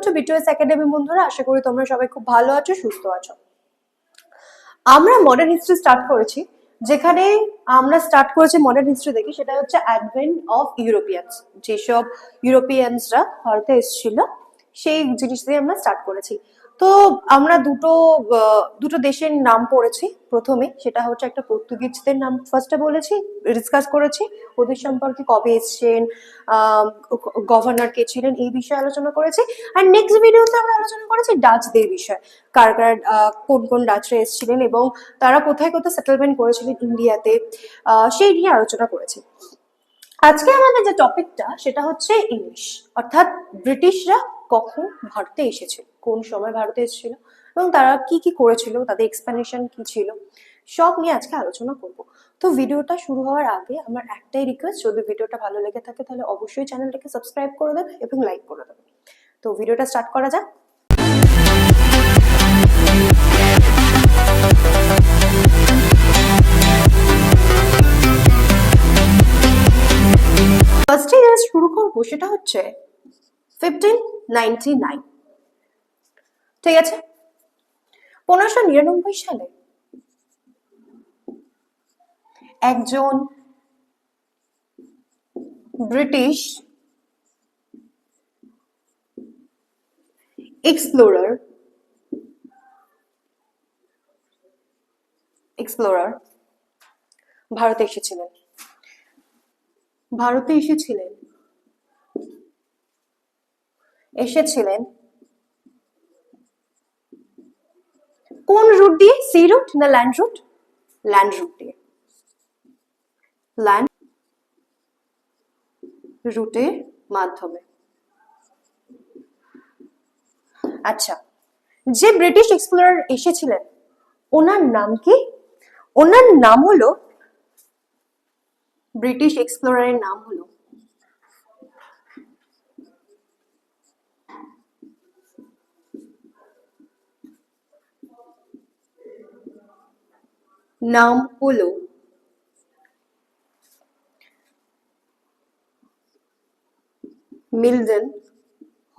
Two BTS academy বন্ধুরা, আশা করি তোমরা সবাই খুব ভালো আছো, সুস্থ আছো। আমরা মডার্ন হিস্ট্রি স্টার্ট করেছি, যেখানে আমরা স্টার্ট করেছি মডার্ন হিস্ট্রি দেখি, সেটা হচ্ছে অ্যাডভেন্ট অফ ইউরোপিয়ানস। যেসব ইউরোপিয়ানসরা ভারতে এসেছিল সেই জিনিস দিয়ে আমরা স্টার্ট করেছি। তো আমরা দুটো দেশের নাম পড়েছি প্রথমে, সেটা হচ্ছে একটা পর্তুগিজদের নাম ফার্স্টে বলেছি, ডিসকাস করেছি ওদের সম্পর্কে, কবে এসছেন, গভর্নর কে ছিলেন, এই বিষয়ে আলোচনা করেছি। আর নেক্সট ভিডিওতে আমরা আলোচনা করেছি ডাচদের বিষয়ে, কার কোন কোন ডাচরা এসেছিলেন এবং তারা কোথায় কোথায় সেটেলমেন্ট করেছিলেন ইন্ডিয়াতে, সেই নিয়ে আলোচনা করেছি। আজকে আমাদের যে টপিকটা সেটা হচ্ছে ইংলিশ, অর্থাৎ ব্রিটিশরা কখন ভারতে এসেছিল, কোন সময় ভারতে এসেছিল এবং তারা কি কি করেছিল, তাদের এক্সপ্লেনেশন কি ছিল, সব নিয়ে আজকে আলোচনা করব। তো ভিডিওটা শুরু হওয়ার আগে আমার একটাই রিকোয়েস্ট, যদি ভিডিওটা ভালো লেগে থাকে তাহলে অবশ্যই চ্যানেলটাকে সাবস্ক্রাইব করে দেবে এবং লাইক করে দেবে। তো ভিডিওটা স্টার্ট করা যাক। ফার্স্টে যেটা শুরু করবো সেটা হচ্ছে 1599। ঠিক আছে, 1599 সালে একজন ব্রিটিশ এক্সপ্লোরার ভারতে এসেছিলেন। কোন রুট দিয়ে? সি রুট না ল্যান্ড রুট? ল্যান্ড রুট দিয়ে, ল্যান্ড রুটের মাধ্যমে। আচ্ছা, যে ব্রিটিশ এক্সপ্লোরার এসেছিলেন ওনার নাম কি? ওনার নাম হলো, ব্রিটিশ এক্সপ্লোরারের নাম হলো মিলডন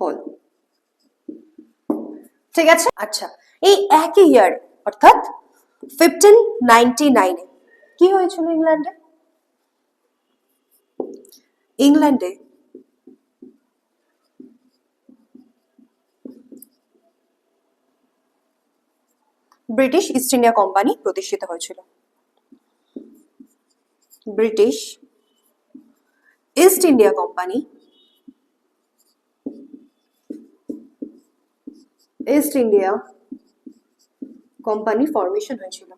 হল। ঠিক আছে। আচ্ছা, এই একই ইয়ার অর্থাৎ 1599 কি হয়েছিল ইংল্যান্ডে ব্রিটিশ ইস্ট ইন্ডিয়া কোম্পানি প্রতিষ্ঠিত হয়েছিল। British east India company formation হয়েছিল।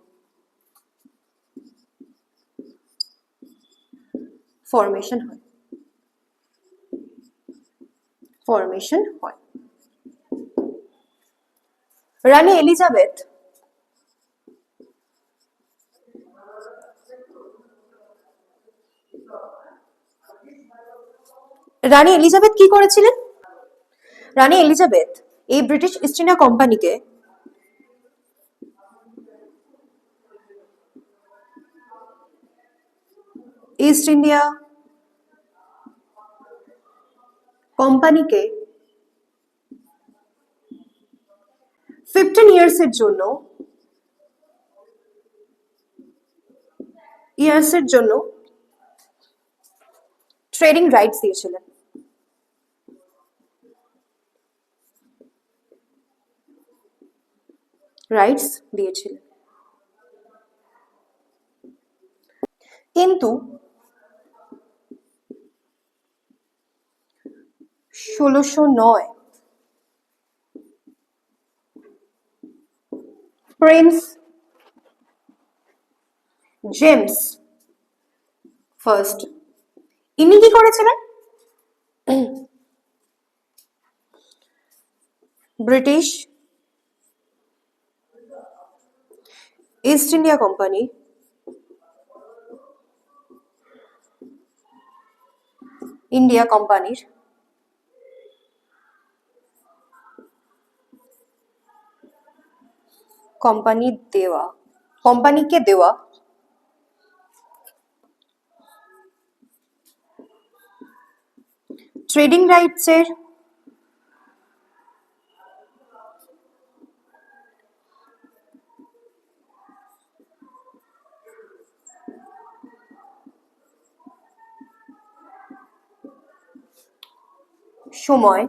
ফরমেশন হয়। রানী এলিজাবেথ কি করেছিলেন? রানী এলিজাবেথ এই ব্রিটিশ ইস্ট ইন্ডিয়া কোম্পানিকে ইস্ট ইন্ডিয়া কোম্পানিকে 15 ইয়ার্সের জন্য ট্রেডিং রাইটস দিয়েছিলেন। কিন্তু 1609 প্রিন্স জেমস ফার্স্ট ইনি কি করেছিলেন? ব্রিটিশ ইস্ট ইন্ডিয়া কোম্পানির কোম্পানিকে দেওয়া ট্রেডিং রাইটসের সময়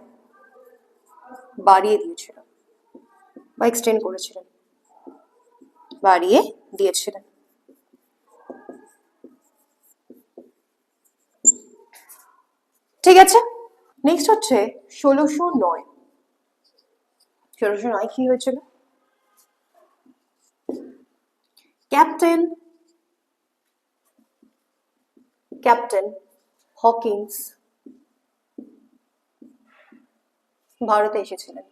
বাড়িয়ে দিয়েছিল বা এক্সটেন্ড করেছিলেন, বাড়িয়ে দিয়েছিলেন। ঠিক আছে, নেক্সট হচ্ছে 1609। 1609 কি হয়েছিল? ক্যাপ্টেন হকিন্স ভারতে এসেছিলেন।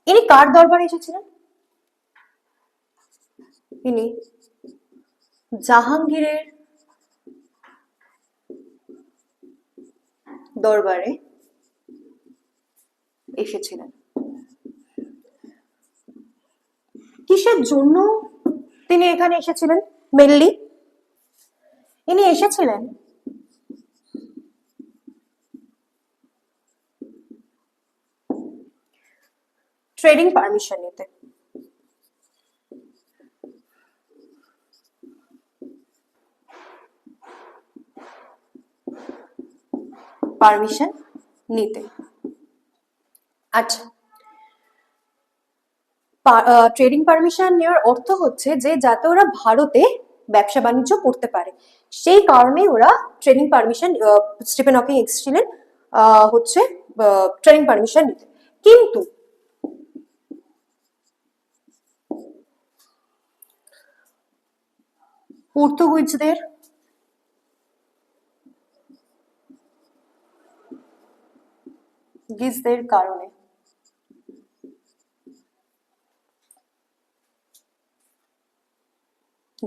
ইনি কার দরবারে এসেছিলেন? ইনি জাহাঙ্গীরের দরবারে এসেছিলেন। কিসের জন্য তিনি এখানে এসেছিলেন? মেনলি ইনি এসেছিলেন ট্রেডিং পারমিশন নিতে। আচ্ছা, ট্রেডিং পারমিশন নেওয়ার অর্থ হচ্ছে যে যাতে ওরা ভারতে ব্যবসা বাণিজ্য করতে পারে, সেই কারণে ওরা ট্রেডিং পারমিশন, স্টিফেন হকিং এসেছিলেন হচ্ছে ট্রেডিং পারমিশন নিতে। কিন্তু পর্তুগিজদের কারণে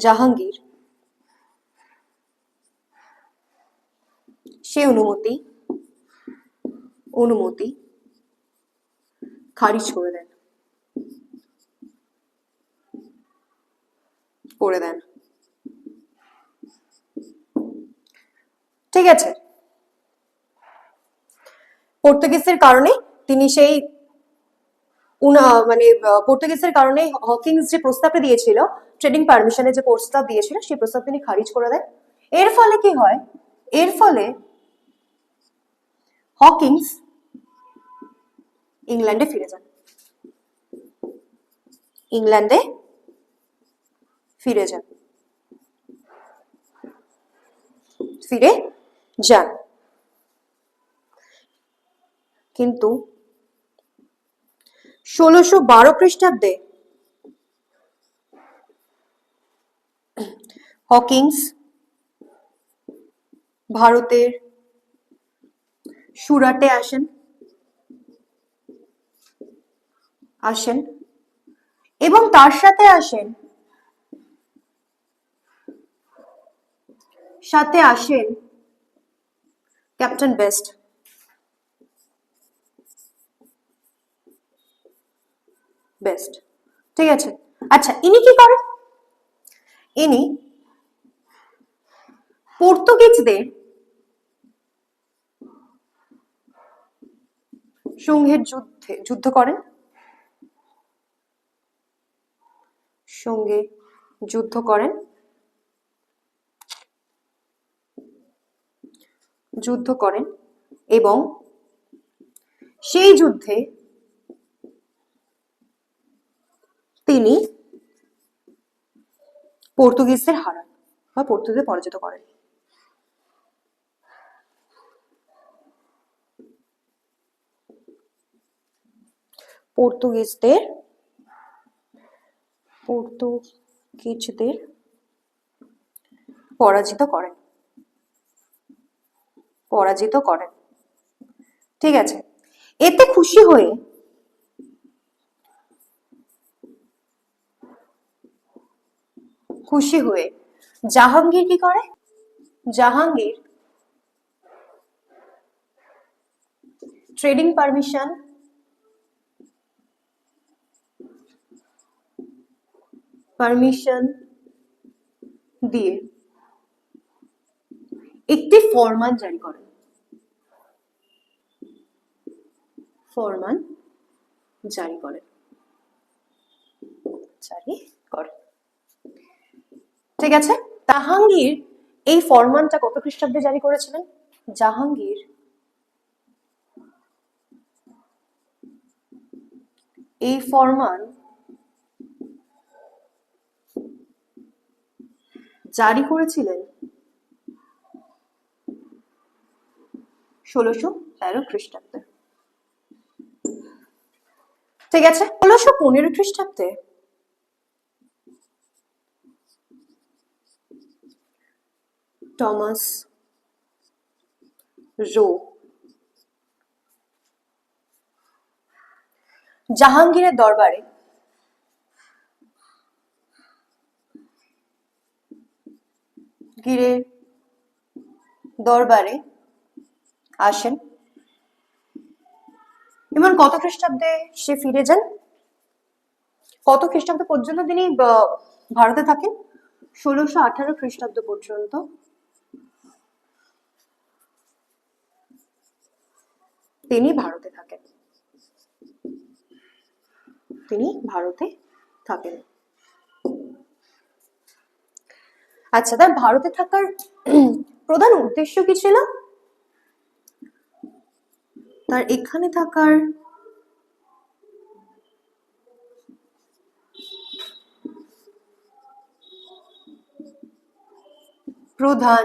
জাহাঙ্গীর সে অনুমতি খারিজ করে দেন। ঠিক আছে, পর্তুগিজদের কারণে তিনি সেই পর্তুগিজদের কারণে হকিংস যে প্রস্তাবটা দিয়েছিল, ট্রেডিং পারমিশনের যে প্রস্তাব দিয়েছিল, সেই প্রস্তাব তিনি খারিজ করে দেন। এর ফলে কি হয়? এর ফলে হকিংস ইংল্যান্ডে ফিরে যান। কিন্তু 1612 খ্রিস্টাব্দে হকিংস ভারতের সুরাটে আসেন এবং তার সাথে আসেন ক্যাপ্টেন বেস্ট। ঠিক আছে, আচ্ছা, ইনি কি করেন? ইনি পর্তুগিজদের সঙ্গের যুদ্ধ করেন। এবং সেই যুদ্ধে তিনি পর্তুগিজদের হারান বা পর্তুগিজদের পরাজিত করেন। পর্তুগিজদের পরাজিত করেন। ঠিক আছে, এতে খুশি হয়ে জাহাঙ্গীর কি করে? জাহাঙ্গীর ট্রেডিং পারমিশন দিয়ে একটি ফরমান জারি করেন। ঠিক আছে, জাহাঙ্গীর এই ফরমানটা কত খ্রিস্টাব্দে জারি করেছিলেন? জাহাঙ্গীর এই ফরমান জারি করেছিলেন 1613 খ্রিস্টাব্দে। ঠিক আছে, 1615 খ্রিস্টাব্দে টমাস রো জাহাঙ্গীরের দরবারে আসেন এবং কত খ্রিস্টাব্দে সে ফিরে যান? কত খ্রিস্টাব্দ পর্যন্ত তিনি ভারতে থাকেন? 1618 খ্রিস্টাব্দ পর্যন্ত তিনি ভারতে থাকেন। আচ্ছা, তার ভারতে থাকার প্রধান উদ্দেশ্য কি ছিল? তার এখানে থাকার প্রধান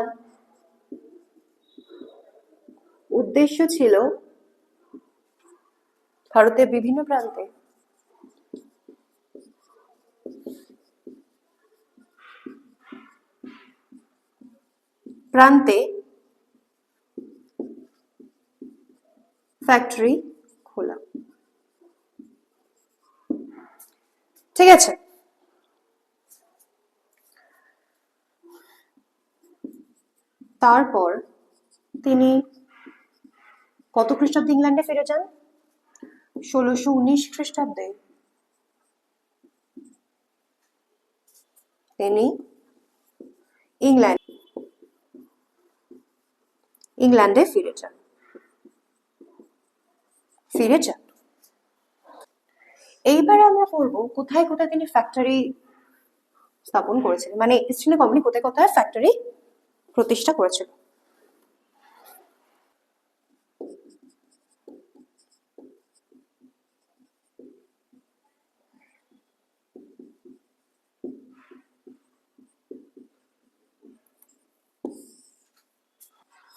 উদ্দেশ্য ছিল ভারতের বিভিন্ন প্রান্তে ফ্যাক্টরি খোলা। ঠিক আছে, তারপর তিনি কত খ্রিস্টাব্দে ইংল্যান্ডে ফিরে যান? 1619 খ্রিস্টাব্দে তিনি ইংল্যান্ডে ফিরে যান। এইবারে আমরা পড়বো কোথায় কোথায় তিনি ফ্যাক্টরি স্থাপন করেছিলেন, মানে ইস্ট ইন্ডিয়া কোম্পানি কোথায় কোথায় ফ্যাক্টরি প্রতিষ্ঠা করেছিল।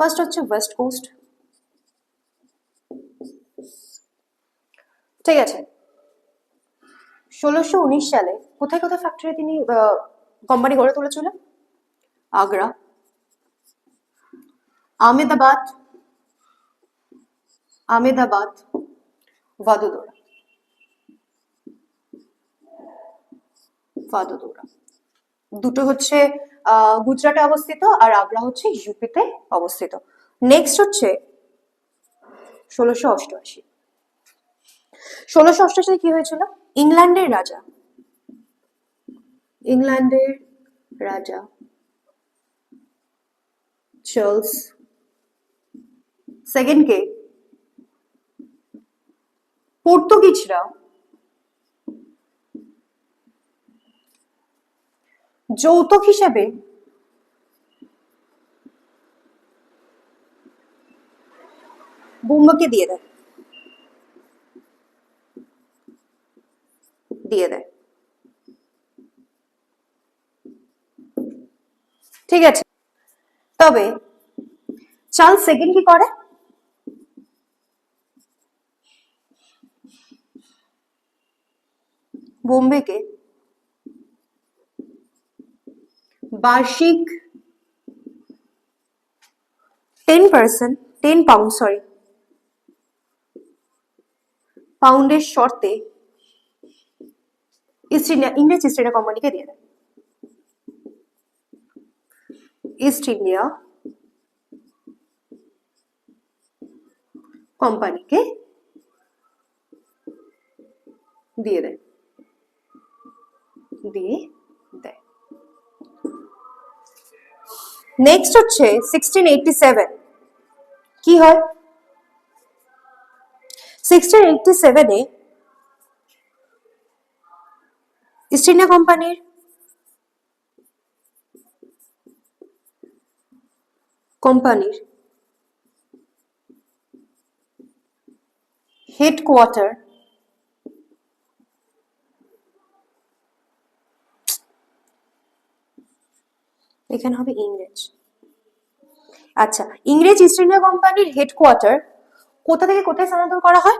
ফার্স্ট হচ্ছে ওয়েস্ট কোস্ট। ঠিক আছে, 1619 সালে কোথায় কোথায় ফ্যাক্টরি তিনি কোম্পানি গড়ে তুলেছিল? আগ্রা, আহমেদাবাদ, ভাদোদরা। দুটো হচ্ছে গুজরাটে অবস্থিত আর আগ্রা হচ্ছে ইউপিতে অবস্থিত। নেক্সট হচ্ছে 1688। 1688 কি হয়েছিল? ইংল্যান্ডের রাজা চার্লস সেকেন্ডকে পর্তুগিজরা যৌতুক হিসেবে বোম্বেকে দিয়ে দেয়। ঠিক আছে, তবে চার্লস সেকেন্ড কি করে? বোম্বেকে বার্ষিক 10 পাউন্ডের শর্তে ইংরেজ ইস্ট ইন্ডিয়া কোম্পানিকে দিয়ে দেয়। ইস্ট ইন্ডিয়া কোম্পানিকে দিয়ে দেয়। নেক্সট হচ্ছে 1687। কি হয়? 1687-এ ইস্ট ইন্ডিয়া কোম্পানির কোম্পানির হেডকোয়ার্টার এখানে হবে ইংরেজ। আচ্ছা, ইংরেজ ইস্ট ইন্ডিয়া কোম্পানির হেডকোয়ার্টার কোথা থেকে কোথায় স্থানান্তর করা হয়?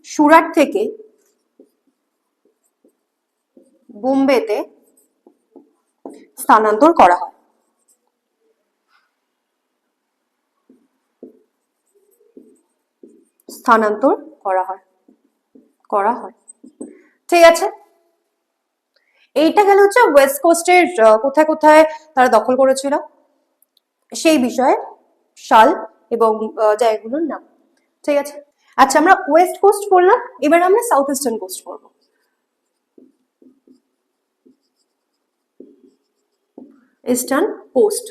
সুরাট থেকে বোম্বেতে স্থানান্তর করা হয়। ঠিক আছে, এইটা গেল হচ্ছে ওয়েস্ট কোস্টের কোথায় কোথায় তারা দখল করেছিল সেই বিষয়ে সাল এবং জায়গাগুলোর নাম। ঠিক আছে, আচ্ছা আমরা ওয়েস্ট কোস্ট বললাম, এবার আমরা সাউথ ইস্টার্ন কোস্ট পড়বো। ইস্টার্ন কোস্ট,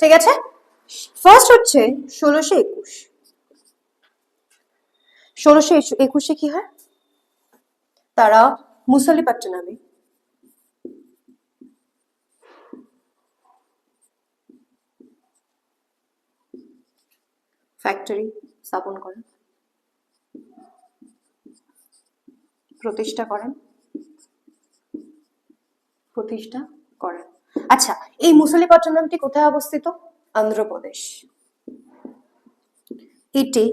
ঠিক আছে। ফার্স্ট হচ্ছে 1621। 1621 কি হয়? তারা মুসালিপাট্টানামে ফ্যাক্টরি স্থাপন করেন, প্রতিষ্ঠা করেন। আচ্ছা, এই মুসালিপাট্টানামটি কোথায় অবস্থিত? অন্ধ্রপ্রদেশ। এটি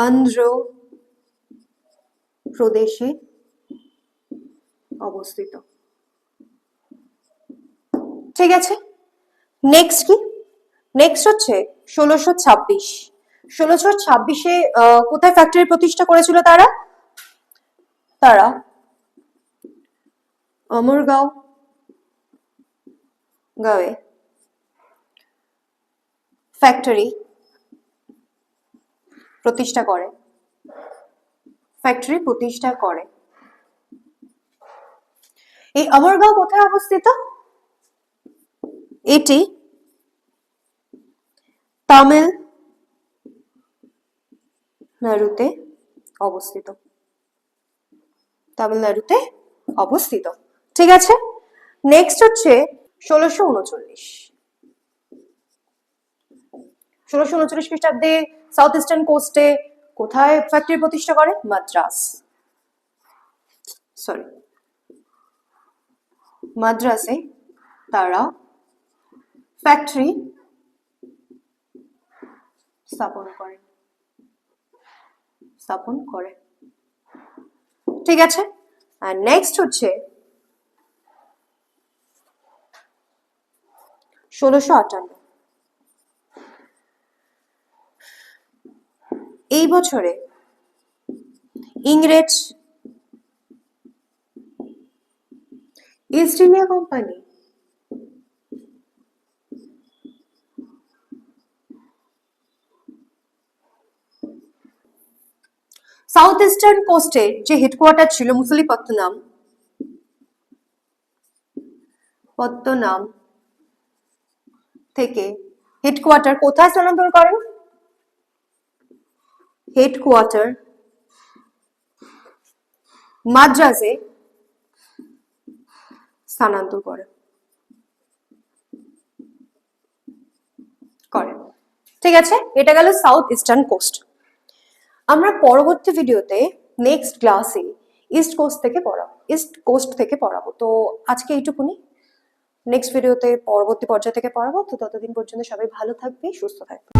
অন্ধ্রপ্রদেশে অবস্থিত। ঠিক আছে, নেক্সট কি? নেক্সট হচ্ছে 1626। 1626-এ কোথায় ফ্যাক্টরি প্রতিষ্ঠা করেছিল তারা? গাঁয়ে ফ্যাক্টরি প্রতিষ্ঠা করে। এই আমরগাঁও কোথায় অবস্থিত? এটি তামিলনাড়ুতে অবস্থিত। ঠিক আছে, নেক্সট হচ্ছে 1639। 1639 খ্রিস্টাব্দে সাউথ ইস্টার্ন কোস্টে কোথায় ফ্যাক্টরি প্রতিষ্ঠা করে? মাদ্রাসে তারা ফ্যাক্টরি স্থাপন করে। ঠিক আছে, আর নেক্সট হচ্ছে 1658। এই বছরে ইংরেজ East India company south eastern কোস্টে যে হেডকোয়ার্টার ছিল মুসালিপত্তনম থেকে হেডকোয়ার্টার কোথায় স্থানান্তর করেন? হেডকোয়ার্টার মাদ্রাজে স্থানান্তর করে। ঠিক আছে, এটা গেল সাউথ ইস্টার্ন কোস্ট। আমরা পরবর্তী ভিডিওতে নেক্সট ক্লাসে ইস্ট কোস্ট থেকে পড়াবো। তো আজকে এইটুকুনি, নেক্সট ভিডিওতে পরবর্তী পর্যায় থেকে পড়াবো। তো ততদিন পর্যন্ত সবাই ভালো থাকবে, সুস্থ থাকবে।